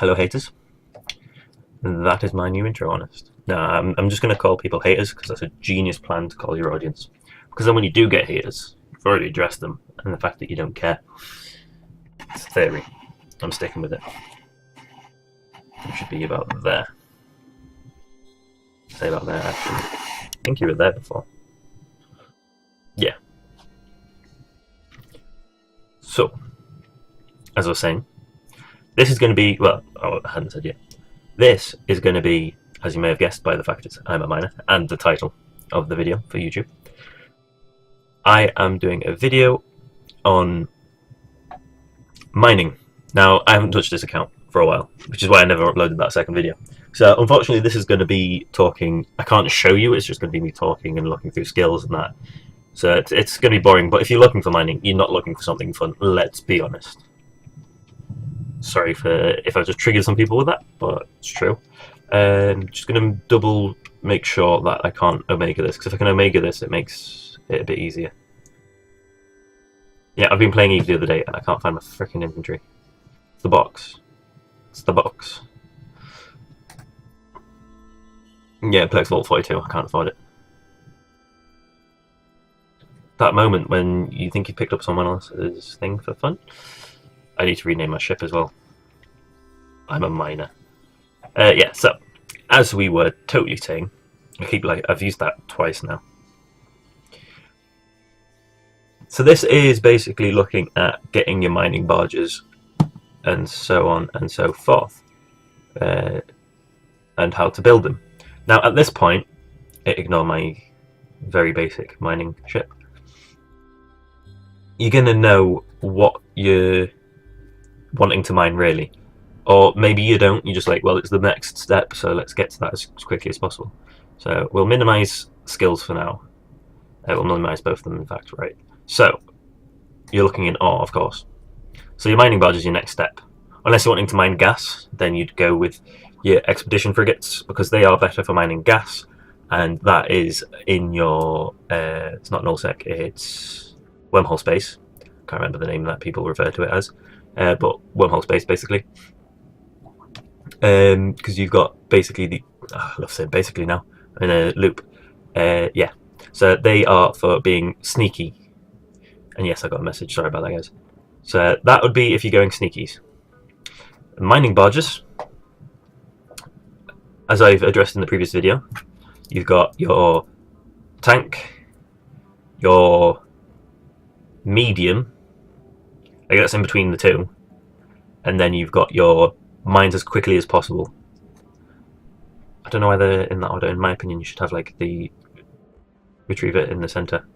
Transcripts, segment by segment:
Hello haters. That is my new intro, honest. No, I'm just going to call people haters because that's a genius plan to call your audience. Because then when you do get haters, you've already addressed them, and the fact that you don't care. It's a theory. I'm sticking with it. It should be about there. Say about there, actually. I think you were there before. Yeah. So, as I was saying, this is going to be, well, I hadn't said yet. This is going to be, as you may have guessed by the fact that I'm a miner, and the title of the video for YouTube. I am doing a video on mining. Now, I haven't touched this account for a while, which is why I never uploaded that second video. So, unfortunately, this is going to be talking. I can't show you, it's just going to be me talking and looking through skills and that. So, it's going to be boring, but if you're looking for mining, you're not looking for something fun, let's be honest. Sorry if I just triggered some people with that, but it's true. Just going to double make sure that I can't omega this, because if I can omega this, it makes it a bit easier. Yeah, I've been playing Eve the other day, and I can't find my freaking inventory. It's the box. It's the box. Yeah, Plex Vault 42, I can't afford it. That moment when you think you picked up someone else's thing for fun. I need to rename my ship as well. I'm a miner. Yeah, so, as we were totally saying, I've used that twice now. So this is basically looking at getting your mining barges and so on and so forth. And how to build them. Now at this point, ignore my very basic mining ship. You're going to know what you're wanting to mine really, or maybe you don't, you're just like, well, it's the next step, so let's get to that as quickly as possible. So we'll minimize skills for now. We'll minimize both of them, in fact, right? So you're looking in ore, of course. So your mining barge is your next step. Unless you're wanting to mine gas, then you'd go with your expedition frigates, because they are better for mining gas, and that is in your it's not nullsec, it's wormhole space. Can't remember the name that people refer to it as. But wormhole space, basically, because you've got basically I love saying basically now, I'm in a loop. Yeah, so they are for being sneaky, and yes, I got a message, sorry about that, guys. So that would be if you're going sneakies. Mining barges, as I've addressed in the previous video, you've got your tank, your medium, I guess in between the two, and then you've got your mines as quickly as possible. I don't know why they're in that order. In my opinion, you should have like the retriever in the center.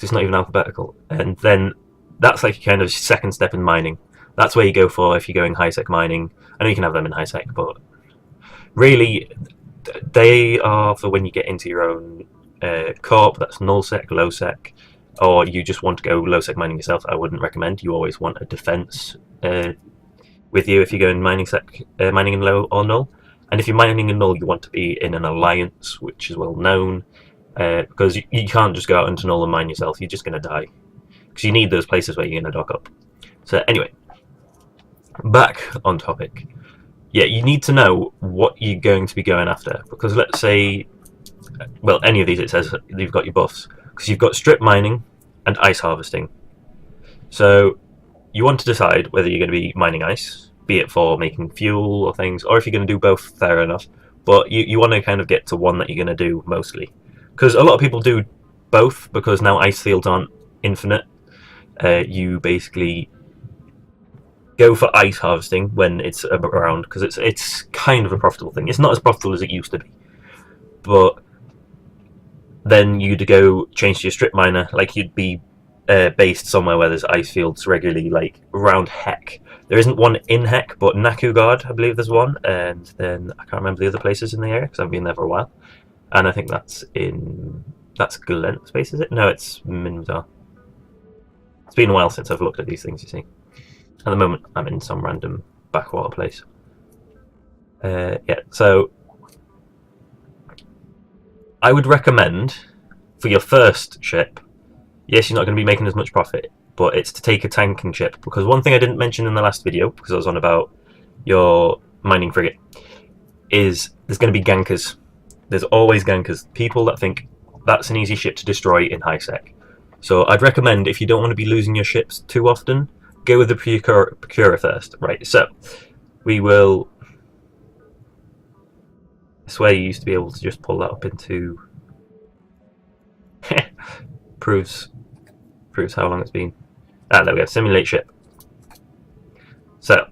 It's not even alphabetical. And then that's like kind of second step in mining. That's where you go for if you're going high-sec mining. I know you can have them in high-sec, but really they are for when you get into your own corp. That's null-sec, low-sec. Or you just want to go low-sec mining yourself. I wouldn't recommend. You always want a defense with you if you're going mining in low or null. And if you're mining in null, you want to be in an alliance, which is well known, because you can't just go out into null and mine yourself. You're just going to die, because you need those places where you're going to dock up. So anyway, back on topic. Yeah, you need to know what you're going to be going after, because let's say, well, any of these, it says you've got your buffs. Because you've got strip mining and ice harvesting. So you want to decide whether you're going to be mining ice, be it for making fuel or things, or if you're going to do both, fair enough. But you want to kind of get to one that you're going to do mostly. Because a lot of people do both, because now ice fields aren't infinite. You basically go for ice harvesting when it's around, because it's kind of a profitable thing. It's not as profitable as it used to be. But then you'd go change to your strip miner, like you'd be based somewhere where there's ice fields regularly, like around Heck. There isn't one in Heck, but Nakugard, I believe there's one, and then I can't remember the other places in the area because I've been there for a while. And I think that's Glen Space, is it? No, it's Minzar. It's been a while since I've looked at these things, you see. At the moment, I'm in some random backwater place. Yeah, so I would recommend for your first ship, yes, you're not going to be making as much profit, but it's to take a tanking ship, because one thing I didn't mention in the last video, because I was on about your mining frigate is there's going to be gankers. There's always gankers. People that think that's an easy ship to destroy in high sec. So I'd recommend, if you don't want to be losing your ships too often, go with the procurer first. Right, so we will... I swear you used to be able to just pull that up into... proves how long it's been. There we go, simulate ship. So,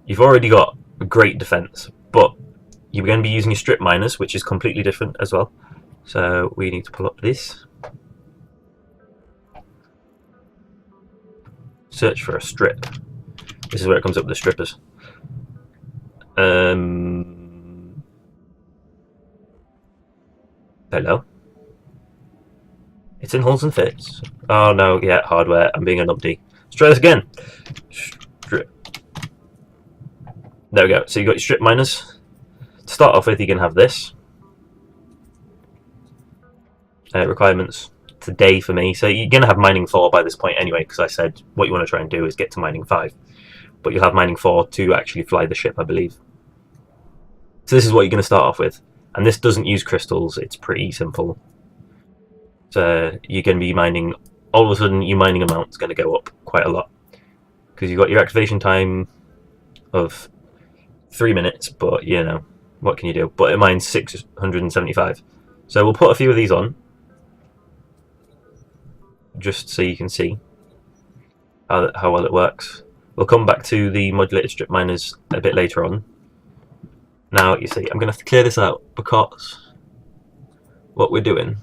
you've already got a great defense, but you're going to be using your strip miners, which is completely different as well. So we need to pull up this. Search for a strip. This is where it comes up with the strippers. Hello. It's in hulls and fits. Oh no, yeah, hardware. I'm being a numpty. Let's try this again. Strip. There we go. So you got your strip miners. To start off with, you can have this. Requirements today for me. So you're going to have mining 4 by this point anyway, because I said what you want to try and do is get to mining 5. But you'll have mining 4 to actually fly the ship, I believe. So this is what you're going to start off with. And this doesn't use crystals. It's pretty simple. So you're going to be mining, all of a sudden your mining amount's going to go up quite a lot. Because you've got your activation time of 3 minutes, but you know, what can you do? But it mines 675. So we'll put a few of these on, just so you can see how well it works. We'll come back to the modulated strip miners a bit later on. Now, you see, I'm going to have to clear this out because what we're doing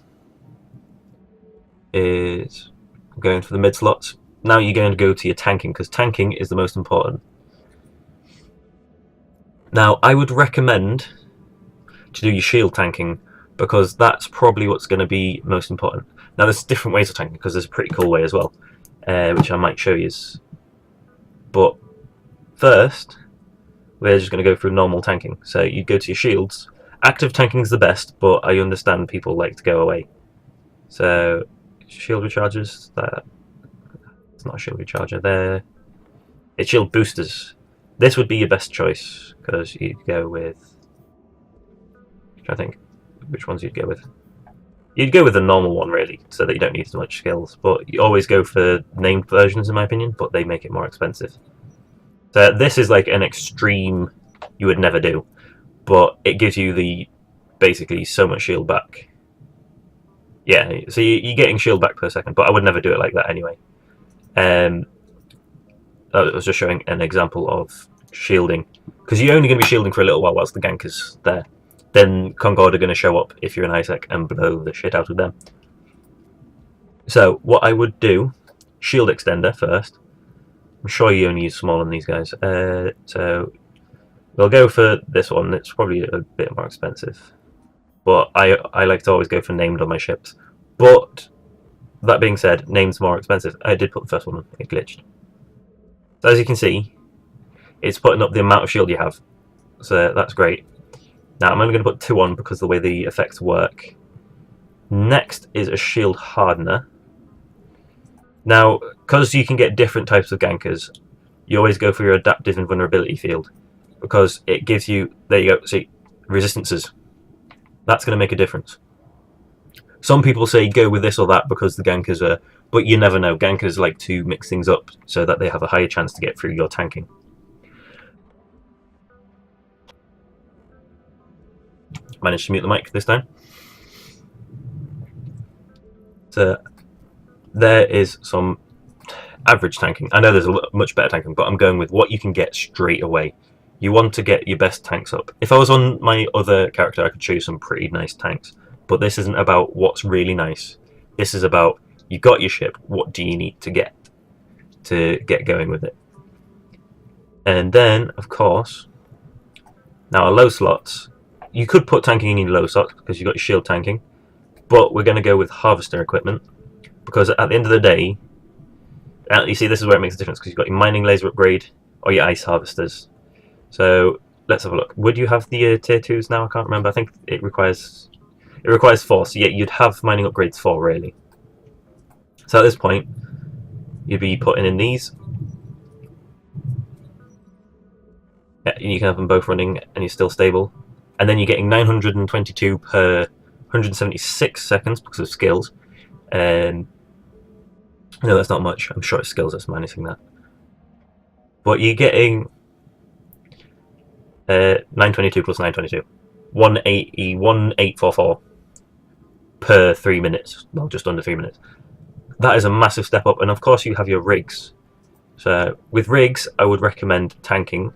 is going for the mid slots. Now you're going to go to your tanking, because tanking is the most important. Now, I would recommend to do your shield tanking, because that's probably what's going to be most important. Now, there's different ways of tanking, because there's a pretty cool way as well, which I might show you. But first, we're just going to go through normal tanking. So you go to your shields. Active tanking is the best, but I understand people like to go away. So shield recharges. It's not a shield recharger there. It's shield boosters. This would be your best choice, because you'd go with... I think which ones you'd go with. You'd go with the normal one, really, so that you don't need as much skills. But you always go for named versions, in my opinion, but they make it more expensive. So this is like an extreme you would never do, but it gives you the basically so much shield back. Yeah, so you're getting shield back per second, but I would never do it like that anyway. I was just showing an example of shielding, because you're only going to be shielding for a little while whilst the gank is there. Then Concord are going to show up if you're in high sec and blow the shit out of them. So what I would do, shield extender first. I'm sure you only use small on these guys. So we'll go for this one. It's probably a bit more expensive, but I like to always go for named on my ships. But that being said, named's more expensive. I did put the first one on. It glitched. So as you can see, it's putting up the amount of shield you have. So that's great. Now I'm only going to put 2 on because of the way the effects work. Next is a shield hardener. Now, because you can get different types of gankers, you always go for your adaptive invulnerability field, because it gives you, there you go, see, resistances. That's going to make a difference. Some people say go with this or that because the gankers are, but you never know. Gankers like to mix things up so that they have a higher chance to get through your tanking. Managed to mute the mic this time. So there is some average tanking. I know there's a much better tanking, but I'm going with what you can get straight away. You want to get your best tanks up. If I was on my other character, I could show you some pretty nice tanks, but this isn't about what's really nice. This is about, you got your ship, what do you need to get going with it? And then, of course, now our low slots, you could put tanking in your low slots because you've got your shield tanking, but we're going to go with harvester equipment, because at the end of the day, you see, this is where it makes a difference, because you've got your mining laser upgrade or your ice harvesters. So let's have a look. Would you have the tier 2s now? I can't remember. I think it requires 4, so yeah, you'd have mining upgrades 4 really. So at this point, you'd be putting in these. you can have them both running and you're still stable. And then you're getting 922 per 176 seconds because of skills. No, that's not much. I'm sure it's skills that's minusing that. But you're getting 922 plus 922. 1844 per 3 minutes. Well, just under 3 minutes. That is a massive step up. And of course you have your rigs. So with rigs, I would recommend tanking.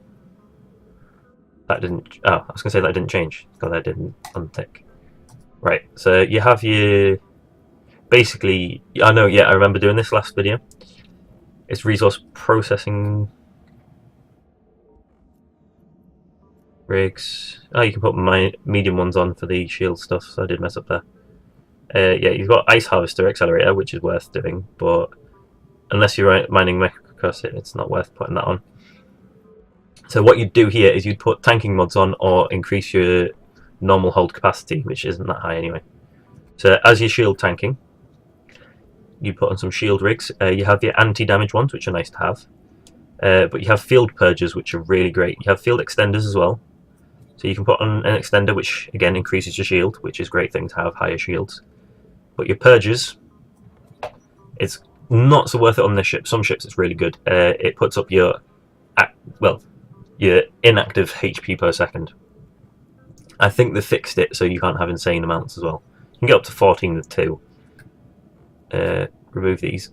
That didn't... Oh, I was going to say that didn't change. because I didn't untick. Right, so you have your... Basically, I know, yeah, I remember doing this last video. It's resource processing... rigs. Oh, you can put my medium ones on for the shield stuff, so I did mess up there. Yeah, you've got Ice Harvester Accelerator, which is worth doing, but unless you're mining Mechacross, it's not worth putting that on. So what you'd do here is you'd put tanking mods on or increase your normal hold capacity, which isn't that high anyway. So as you're shield tanking, you put on some shield rigs. You have your anti-damage ones, which are nice to have. But you have field purges, which are really great. You have field extenders as well. So you can put on an extender, which again increases your shield, which is a great thing to have, higher shields. But your purges, it's not so worth it on this ship. Some ships it's really good. It puts up your inactive HP per second. I think they fixed it so you can't have insane amounts as well. You can get up to 14 with 2. Remove these.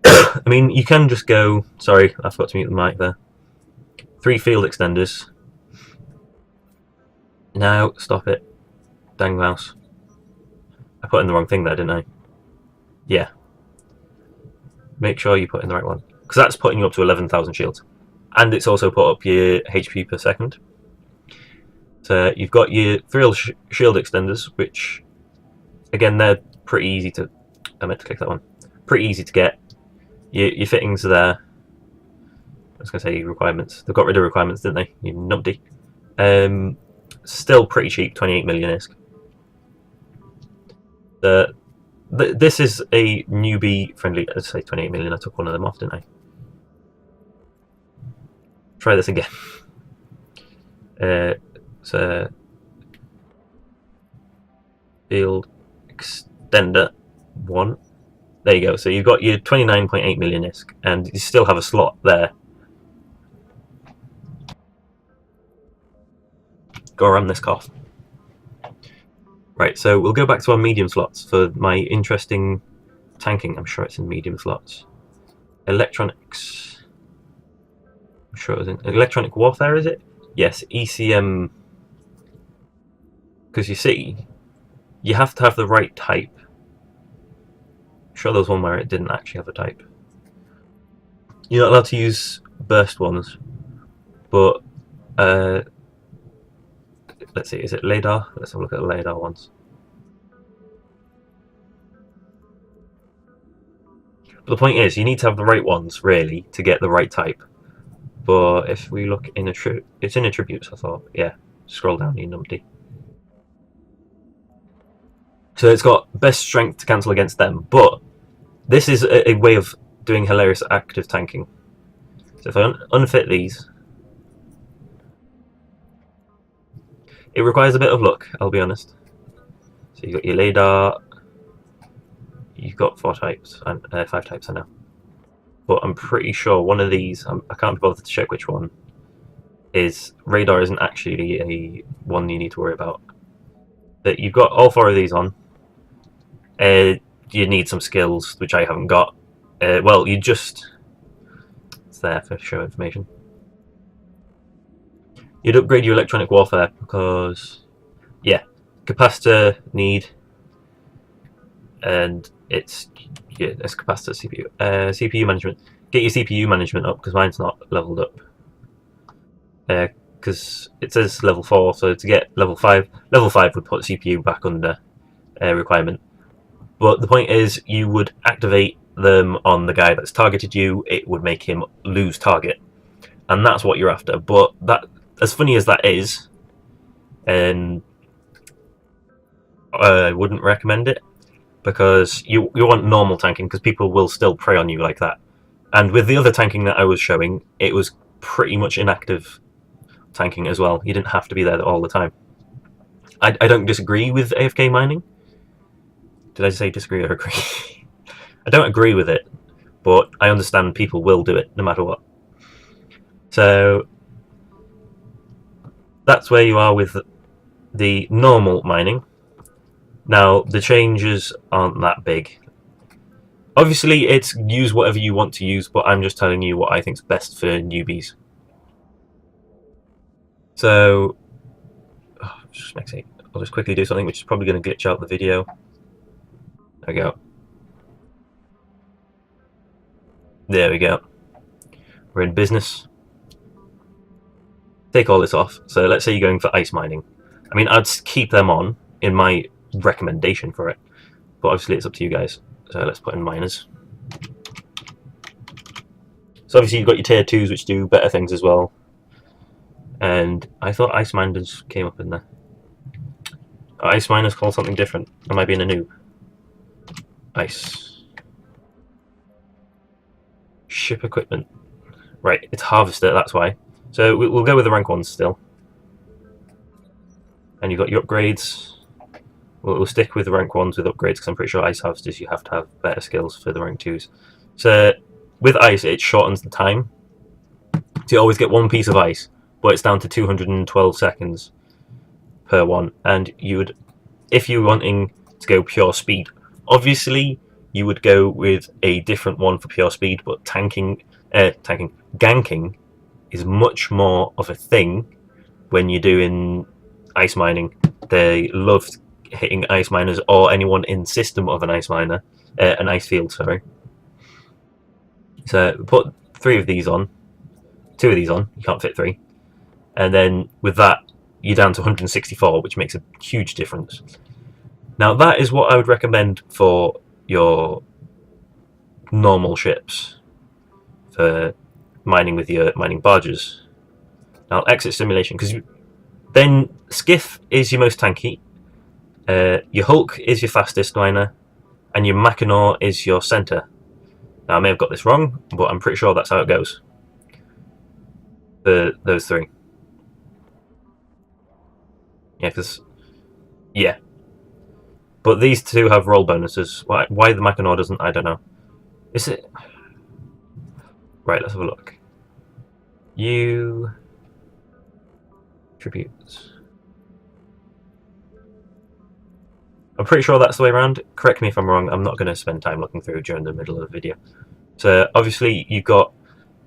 I mean, you can just go... Sorry, I forgot to mute the mic there. 3 field extenders. Now, stop it. Dang mouse. I put in the wrong thing there, didn't I? Yeah. Make sure you put in the right one. Because that's putting you up to 11,000 shields. And it's also put up your HP per second. So you've got your 3 shield extenders, which, again, they're pretty easy to... I meant to click that one. Pretty easy to get. Your fittings are there. I was going to say requirements. They've got rid of requirements, didn't they? You numpty. Still pretty cheap, 28 million ISK. This is a newbie friendly. I'd say 28 million. I took one of them off, didn't I? Try this again. So field extender 1. There you go. So you've got your 29.8 million ISK, and you still have a slot there. Go around this cough. Right, so we'll go back to our medium slots for my interesting tanking. I'm sure it's in medium slots. Electronics. I'm sure it was in electronic warfare, is it? Yes, ECM. Because you see, you have to have the right type. I'm sure there was one where it didn't actually have a type. You're not allowed to use burst ones, but let's see, is it radar? Let's have a look at the radar ones. But the point is, you need to have the right ones, really, to get the right type. But if we look in it's in attributes, I thought. Yeah, scroll down, you numpty. So it's got best strength to cancel against them, but this is a way of doing hilarious active tanking. So if I unfit these, it requires a bit of luck, I'll be honest. So you've got your radar, you've got 4 types, and 5 types I know. But I'm pretty sure one of these, I can't be bothered to check which one, is radar isn't actually a one you need to worry about. But you've got all 4 of these on. You need some skills, which I haven't got. Well, you just... It's there for show information. You'd upgrade your electronic warfare because, yeah, capacitor need, and it's capacitor CPU. CPU management. Get your CPU management up because mine's not leveled up. Because it says level 4, so to get level 5 would put CPU back under requirement. But the point is, you would activate them on the guy that's targeted you. It would make him lose target, and that's what you're after. But that, as funny as that is, and I wouldn't recommend it because you want normal tanking because people will still prey on you like that. And with the other tanking that I was showing, it was pretty much inactive tanking as well. You didn't have to be there all the time. I don't disagree with AFK mining. Did I say disagree or agree? I don't agree with it, but I understand people will do it no matter what. So that's where you are with the normal mining. Now, the changes aren't that big. Obviously, it's use whatever you want to use, but I'm just telling you what I think is best for newbies. So, I'll just quickly do something which is probably going to glitch out the video. There we go. There we go. We're in business. Take all this off. So let's say you're going for ice mining. I mean, I'd keep them on in my recommendation for it, but obviously it's up to you guys. So let's put in miners. So obviously you've got your tier 2s which do better things as well. And I thought ice miners came up in there. Ice miners called something different. Am I being a noob? Ice. Ship equipment. Right, it's harvester, that's why. So we'll go with the rank 1s still. And you've got your upgrades. We'll stick with the rank 1s with upgrades because I'm pretty sure ice harvesters you have to have better skills for the rank 2s. So with ice it shortens the time. So you always get one piece of ice, but it's down to 212 seconds per one. And you would, if you're wanting to go pure speed, obviously you would go with a different one for pure speed, but ganking is much more of a thing when you're doing ice mining. They love hitting ice miners or anyone in system of an ice miner, an ice field, sorry. So put 3 of these on, 2 of these on, you can't fit 3. And then with that, you're down to 164, which makes a huge difference. Now that is what I would recommend for your normal ships, for mining with your mining barges. Now I'll exit simulation, because then skiff is your most tanky, your hulk is your fastest miner, and your Mackinaw is your center. Now I may have got this wrong, but I'm pretty sure that's how it goes for those 3. Yeah, but these 2 have roll bonuses. Why the Mackinaw doesn't, I don't know. Is it? Right, let's have a look. You tributes. I'm pretty sure that's the way around. Correct me if I'm wrong. I'm not going to spend time looking through during the middle of the video. So obviously you've got,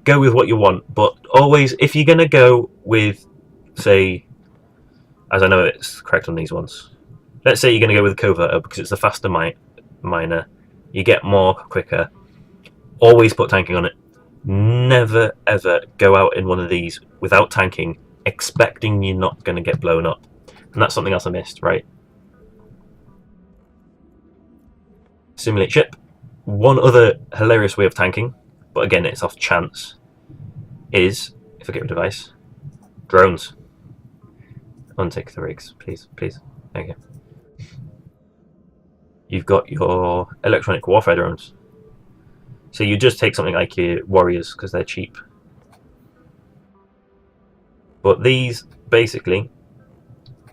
go with what you want, but always if you're going to go with, say, as I know it's correct on these ones, let's say you're going to go with the Coverter because it's the faster miner, you get more quicker. Always put tanking on it. Never ever go out in one of these without tanking, expecting you're not going to get blown up. And that's something else I missed, right? Simulate ship. One other hilarious way of tanking, but again it's off chance, is, if I get rid of ice, drones. Untick the rigs, please, please. There you go. You've got your electronic warfare drones. So you just take something like your warriors because they're cheap. But these, basically,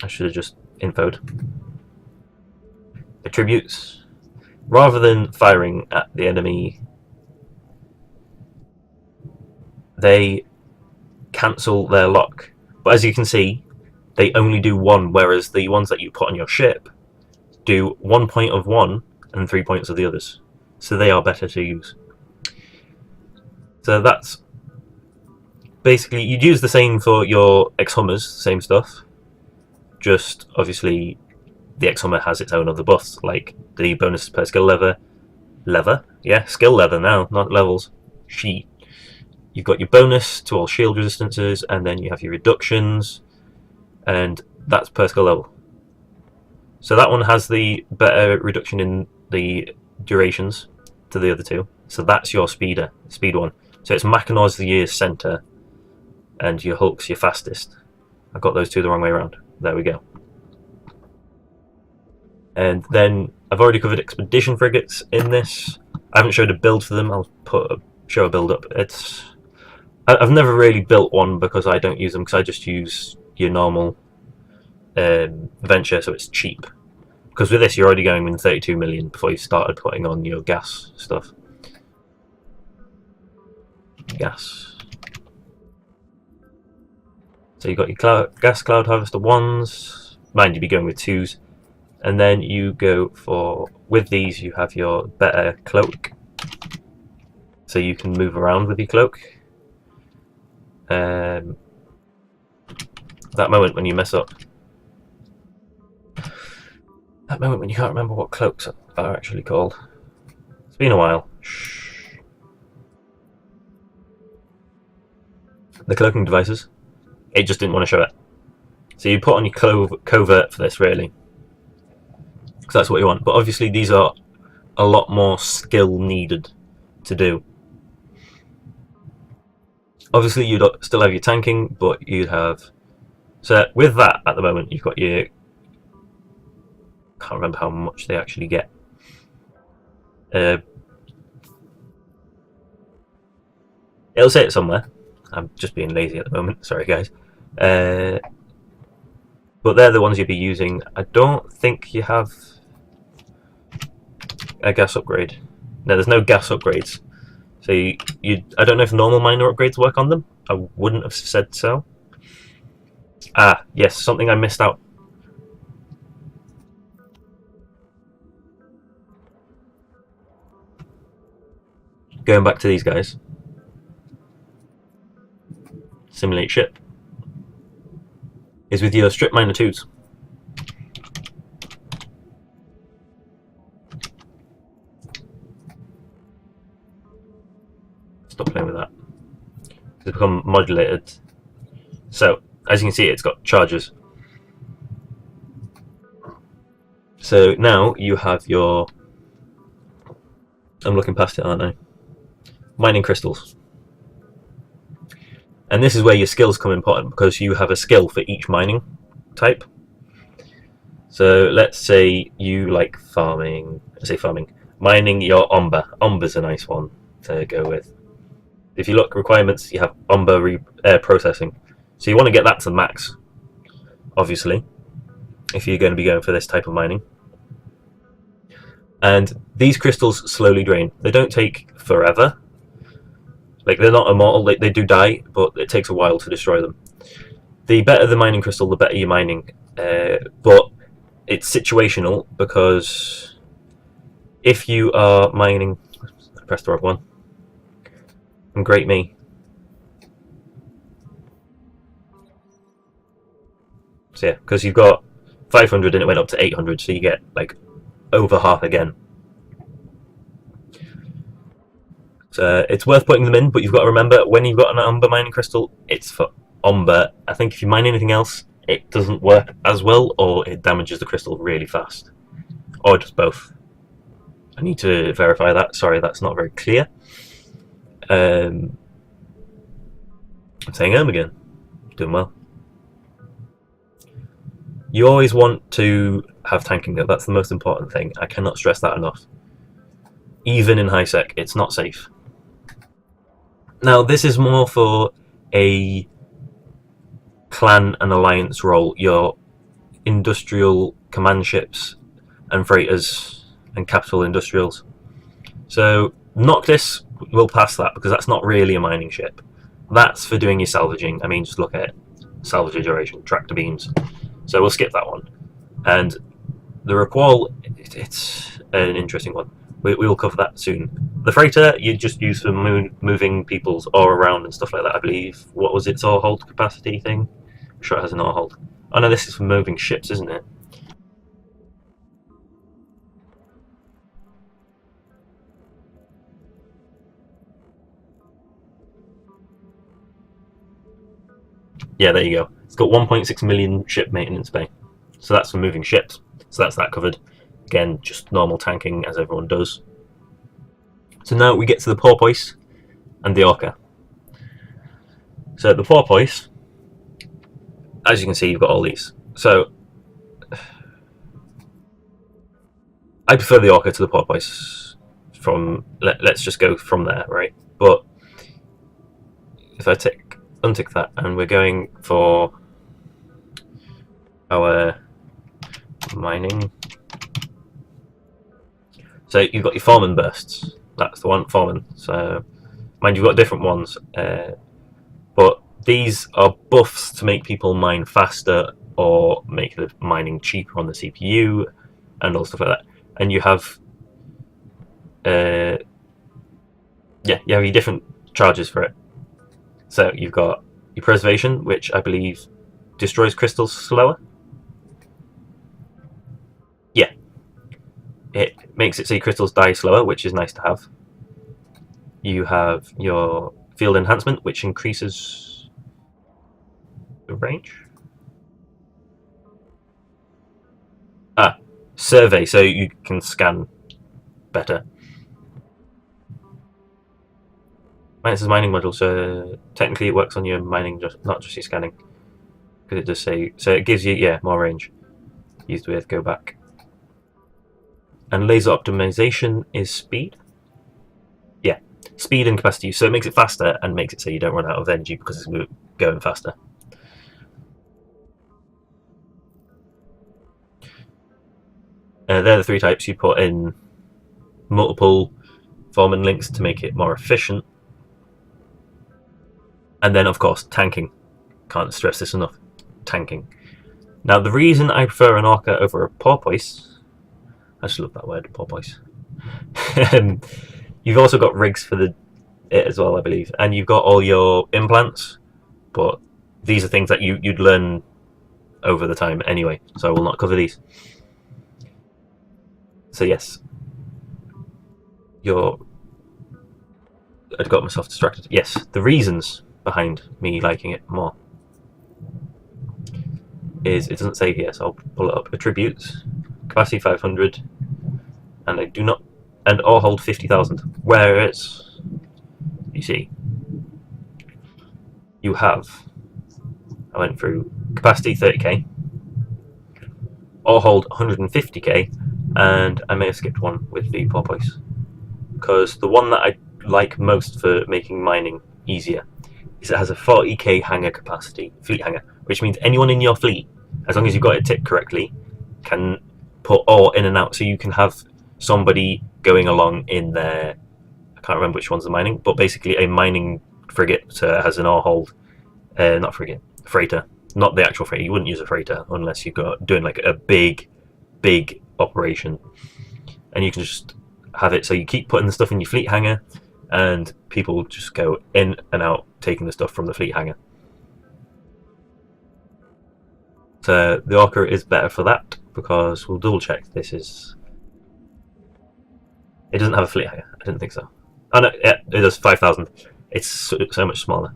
I should have just infoed. Attributes. Rather than firing at the enemy, they cancel their lock. But as you can see, they only do 1, whereas the ones that you put on your ship do 1 point of one and 3 points of the others. So they are better to use. So that's basically, you'd use the same for your X-Hummers, same stuff. Just obviously the X-Hummer has its own other buffs, like the bonus per skill lever. Yeah, skill lever now, not levels. Sheet. You've got your bonus to all shield resistances, and then you have your reductions, and that's per skill level. So that one has the better reduction in the durations to the other 2. So that's your speed 1. So it's Mackinaw's the year's center, and your Hulk's your fastest. I got those 2 the wrong way around. There we go. And then I've already covered expedition frigates in this. I haven't showed a build for them. I'll show a build up. I've never really built one because I don't use them, because I just use your normal venture, so it's cheap. Because with this, you're already going in 32 million before you started putting on your gas stuff. Gas. So you've got your gas cloud harvester 1s. Mind you, be going with 2s. And then you go for, with these, you have your better cloak. So you can move around with your cloak. That moment when you mess up. That moment when you can't remember what cloaks are actually called. It's been a while. Shh. The cloaking devices. It just didn't want to show it. So you put on your covert for this, really. Because that's what you want. But obviously these are a lot more skill needed to do. Obviously you'd still have your tanking, but you'd have... So with that, at the moment, you've got your... Can't remember how much they actually get. It'll say it somewhere. I'm just being lazy at the moment, sorry guys. But they're the ones you'll be using. I don't think you have a gas upgrade. No, there's no gas upgrades. So I don't know if normal miner upgrades work on them. I wouldn't have said so. Ah, yes, something I missed out. Going back to these guys. Simulate ship. Is with your strip miner 2s. Stop playing with that. It's become modulated. So, as you can see, it's got charges. So now you have your... I'm looking past it, aren't I? Mining crystals. And this is where your skills come important, because you have a skill for each mining type. So let's say you like farming. Mining your umber. Umber's a nice one to go with. If you look requirements, you have umber processing. So you want to get that to the max, obviously, if you're going to be going for this type of mining. And these crystals slowly drain. They don't take forever. Like, they're not immortal, they do die, but it takes a while to destroy them. The better the mining crystal, the better you're mining. But it's situational, because if you are mining... I pressed the wrong one. And great me. So yeah, because you've got 500 and it went up to 800, so you get like over half again. So it's worth putting them in, but you've got to remember, when you've got an umber mining crystal, it's for umber. I think if you mine anything else, it doesn't work as well, or it damages the crystal really fast. Or just both. I need to verify that. Sorry, that's not very clear. I'm saying again. Doing well. You always want to have tanking though. That's the most important thing. I cannot stress that enough. Even in high sec, it's not safe. Now, this is more for a clan and alliance role. Your industrial command ships and freighters and capital industrials. So Noctis will pass that, because that's not really a mining ship. That's for doing your salvaging. I mean, just look at it. Salvage duration, tractor beams. So we'll skip that one. And the Requal, it's an interesting one. We will cover that soon. The freighter, you just use for moving people's ore around and stuff like that, I believe. What was its ore hold capacity thing? I'm sure it has an ore hold. Oh no, this is for moving ships, isn't it? Yeah, there you go. It's got 1.6 million ship maintenance bay. So that's for moving ships. So that's that covered. Again, just normal tanking as everyone does. So now we get to the porpoise and the orca. So the porpoise, as you can see, you've got all these. So I prefer the orca to the porpoise. Let's just go from there, right? But if I untick that, and we're going for our mining. So you've got your foreman bursts. That's the one, foreman. So mind you've got different ones, but these are buffs to make people mine faster or make the mining cheaper on the CPU and all stuff like that. And you have, you have your different charges for it. So you've got your preservation, which I believe destroys crystals slower. Yeah, it makes it so your crystals die slower, which is nice to have. You have your field enhancement, which increases the range. Survey, so you can scan better. Minus mining module, so technically it works on your mining, not just your scanning, because it does say, so it gives you more range. Used with go back. And laser optimization is speed. Yeah, speed and capacity, so it makes it faster and makes it so you don't run out of energy because it's going faster. They're the three types. You put in multiple foreman links to make it more efficient. And then, of course, tanking. Can't stress this enough. Tanking. Now, the reason I prefer an Orca over a porpoise, I just love that word, porpoise. You've also got rigs for it as well, I believe. And you've got all your implants, but these are things that you'd learn over the time anyway, so I will not cover these. So yes, I'd got myself distracted. Yes, the reasons behind me liking it more is, it doesn't say here, so I'll pull it up. Attributes, capacity 500, and I do not, and or hold 50,000. Whereas, you see, you have, I went through capacity 30k, or hold 150k, and I may have skipped one with the porpoise, because the one that I like most for making mining easier is it has a 40k hangar capacity, fleet hangar, which means anyone in your fleet, as long as you've got it ticked correctly, can put ore in and out. So you can have somebody going along in their, I can't remember which one's the mining, but basically a mining frigate, so it has an ore hold, not frigate, freighter, not the actual freighter. You wouldn't use a freighter unless you're doing like a big operation, and you can just have it so you keep putting the stuff in your fleet hangar and people just go in and out taking the stuff from the fleet hangar. So the Orca is better for that, because we'll double check this is, it doesn't have a fleet hangar, I didn't think so. Oh no, yeah, it does 5,000. It's so much smaller.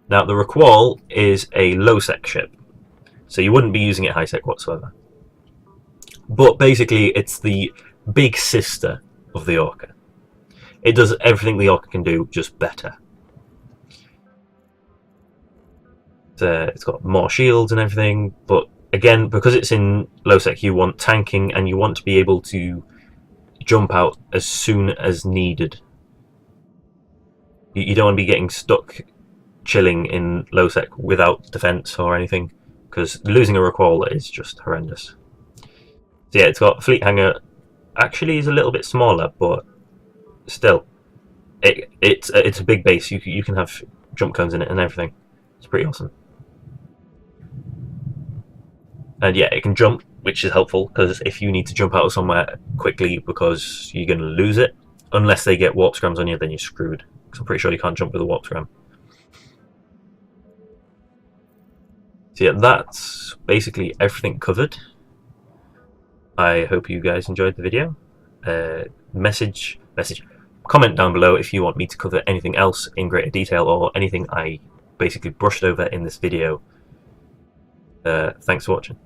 Now the Requal is a low-sec ship, so you wouldn't be using it high-sec whatsoever. But basically, it's the big sister of the Orca. It does everything the Orca can do, just better. It's got more shields and everything, but again, because it's in low sec, you want tanking and you want to be able to jump out as soon as needed. You don't want to be getting stuck chilling in low sec without defense or anything, because losing a Requal is just horrendous. So yeah, it's got fleet hangar. Actually, is a little bit smaller, but still, it's a big base. You can have jump cones in it and everything. It's pretty awesome. And yeah, it can jump, which is helpful, because if you need to jump out of somewhere quickly because you're going to lose it, unless they get warp scrams on you, then you're screwed. Because I'm pretty sure you can't jump with a warp scram. So yeah, that's basically everything covered. I hope you guys enjoyed the video. Comment down below if you want me to cover anything else in greater detail, or anything I basically brushed over in this video. Thanks for watching.